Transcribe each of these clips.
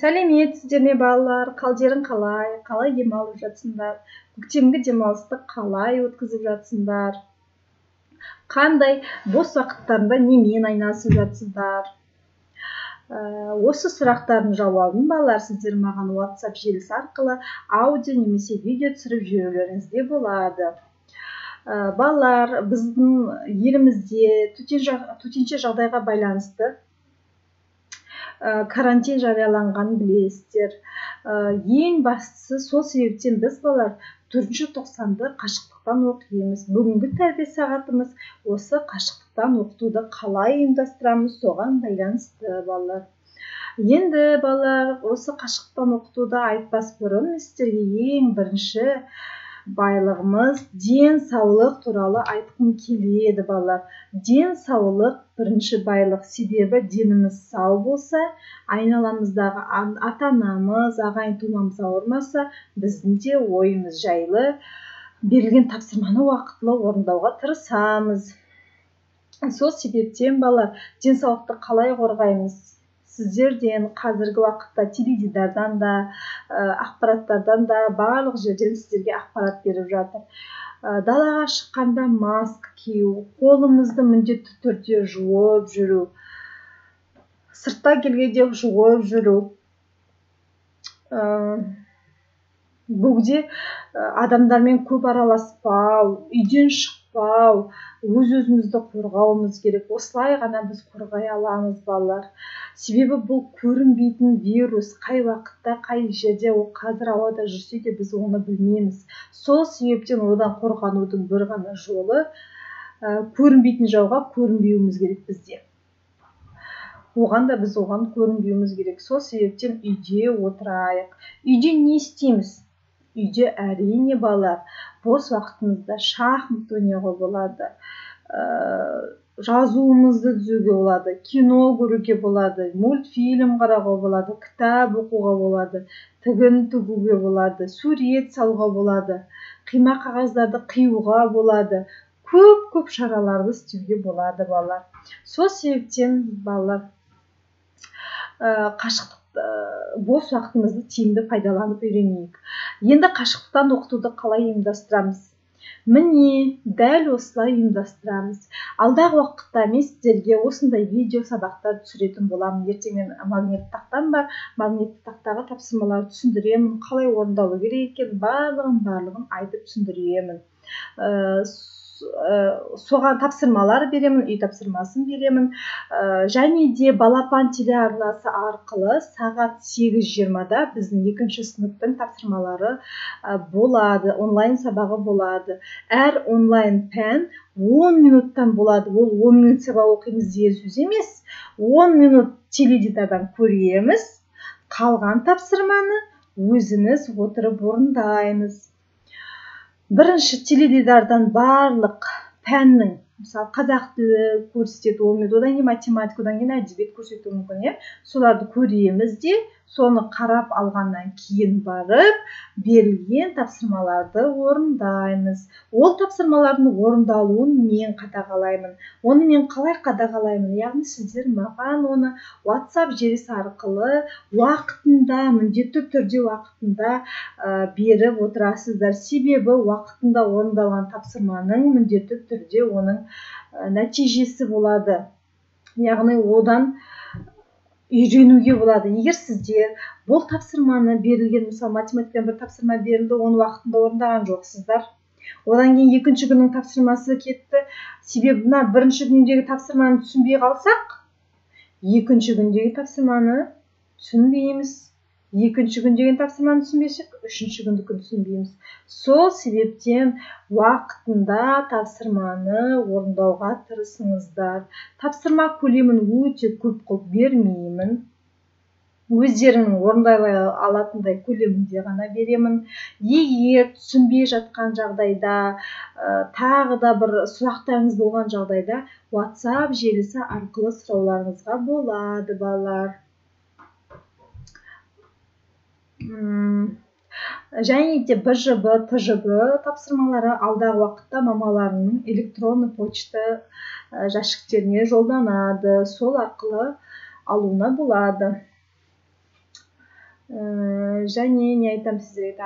Сәлеметсіздер ме балалар, қалдерің қалай демалып жатсыңдар? Көктемгі демалысты қалай өткізіп жатсыңдар? Қандай бос уақыттарында немен айналысып жатсыңдар? Осы сұрақтардың жауабын балалар сіздер маған WhatsApp желісі арқылы аудио немесе видео түсіріп жіберулеріңізге болады. Балалар, біздің елімізде төтенше жағдайға байланысты карантин жарияланғанын білесіздер. Ең бастысы сол себептен біз балалар 4-ші тоқсанды қашықтықтан оқимыз. Бүгінгі тәрбие сағатымыз осы қашықтықтан оқытуды қалай ұйымдастырамыз, соған байланысты балалар. Енді балалар, осы қашықтықтан оқытуды айтпас бұрын сіздерге ең бірінші байлығымыз денсаулық туралы айтқым келеді балалар. Денсаулық бірінші байлық, себебі деніміз сау болса, айналамыздағы ата-анамыз, ағайын-тумамыз ауырмаса, біздің де ойымыз жайлы, берілген тапсырманы уақытылы орындауға тырысамыз. Сол себептен балалар, денсаулықты қалай қорғаймыз? Сіздерден қазіргі уақытта теледидардан да, ақпараттардан да барлық жерден сіздерге ақпарат беріп жатыр. Далаға шыққанда маска кию, қолымызды міндетті түрде жуып жүру, сыртта келгенде жуып жүру. Бөгде адамдармен көп араласпау, үйден шықпау, өз-өзімізді қорғауымыз керек. Осылай ғана біз қорғай аламыз балалар. Себебі бұл көрінбейтін вирус, қай уақытта, қай жерде, ол қазір ауада жүрсе де біз оны білмейміз. Сол себептен одан қорғанудың бір ғана жолы, көрінбейтін жауға көрінбеуіміз керек бізде. Оған да біз оған көрінбеуіміз керек. Сол себептен үйде отырайық. Үйде не істейміз? Үйде әрине балалар, бос уақытымызда шахмат ойнауға болады, жазуымызды түзуге болады, кино көруге болады, мультфильм қарауға болады, кітап оқуға болады, тігін тігуге болады, сурет салуға болады, қима қағаздарды қиюға болады. Көп шараларды істеуге болады балалар. Сол себептен балалар, бос уақытымызды тиімді пайдаланып үйренейік. Енді қашықтықтан оқытуды қалай ұйымдастырамыз? Міне, дәл осылай ұйымдастырамыз. Алдағы уақытта мен сіздерге осындай видео сабақтар түсіретін боламын. Ертең мен магнитті тақтам бар, магнитті тақтаға тапсырмаларды түсіндіремін, қалай орындалу керек екенін барлығын айтып түсіндіремін. Соған тапсырмалар беремін, үй тапсырмасын беремін. Және де балапан телеарнасы арқылы сағат 8:20-да біздің 2-ші сыныптың тапсырмалары болады, онлайн сабағы болады. Әр онлайн пән 10 минуттан болады. Ол 10 минут сабақ оқимыз деген сөз емес. 10 минут теледидардан көреміз, қалған тапсырманы өзіміз отырып орындаймыз. Бірінші теледидардан барлық пәннің, мысалы қазақ тілі көрсетеді, одан кейін математика, одан кейін әдебиет көрсетуі мүмкін, соларды көреміз де, соны қарап алғаннан кейін барып, берілген тапсырмаларды орындаймыз. Ол тапсырмалардың орындалуын мен қадағалаймын. Оны мен қалай қадағалаймын? Яғни сіздер маған оны WhatsApp желісі арқылы уақытында, міндетті түрде уақытында беріп отырасыздар. Себебі уақытында орындалған тапсырманың міндетті түрде оның нәтижесі болады. Яғни одан үйренуге болады. Егер сіздер бұл тапсырманы берілген, мысалы математикадан бір тапсырма берілді, оны уақытында орындаған жоқсыздар. Одан кейін екінші күннің тапсырмасы кетті. Себебі бірінші күндегі тапсырманы түсінбей қалсақ, екінші күндегі тапсырманы түсінбейміз. Екінші күндегі тапсырманы түсінбесек, үшінші күндікін түсінбейміз. Сол себептен уақытында тапсырманы орындауға тырысыңыздар. Тапсырма көлемін өте көп қылып бермеймін. Өздерінің орындай алатындай көлемінде ғана беремін. Егер түсінбей жатқан жағдайда, тағы да бір сұрақтарыңыз болған жағдайда, WhatsApp желісі арқылы сұрауларыңызға болады, балалар. Және де БЖБ, ТЖБ тапсырмалары алдағы уақытта мамаларының электронды почта жәшіктеріне жолданады. Сол арқылы алуына болады. Және не айтам сіздерге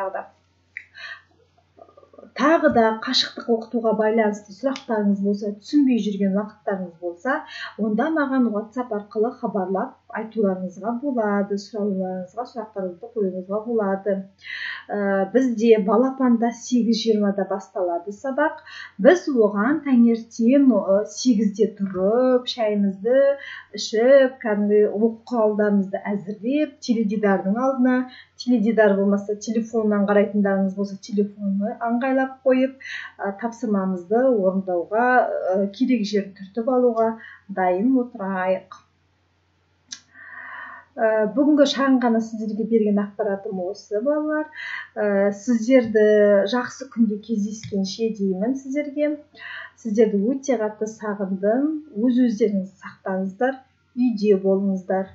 тағы да қашықтық оқытуға байланысты сұрақтарыңыз болса, түсінбей жүрген уақыттарыңыз болса, онда маған WhatsApp арқылы хабарлап айтуларыңызға болады, сұрақтарыңызды қоюыңызға болады. Бізде балапанда 8:20-да басталады сабақ. Біз оған таңертең 8-де тұрып, шайымызды ішіп, кәдімгі оқу құралдарымызды әзірлеп, теледидардың алдына, теледидар болмаса телефоннан қарайтындарыңыз болса, телефонды ыңғайлап қойып, тапсырмамызды орындауға, керек жерін түртіп алуға дайын отырайық. Бүгінгі шағын ғана сіздерге берген ақпаратым осы, балалар. Сіздерді жақсы күнде кездескенше деймін сіздерге. Сіздерді өте қатты сағындым. Өздеріңізді сақтаңыздар, үйде болыңыздар.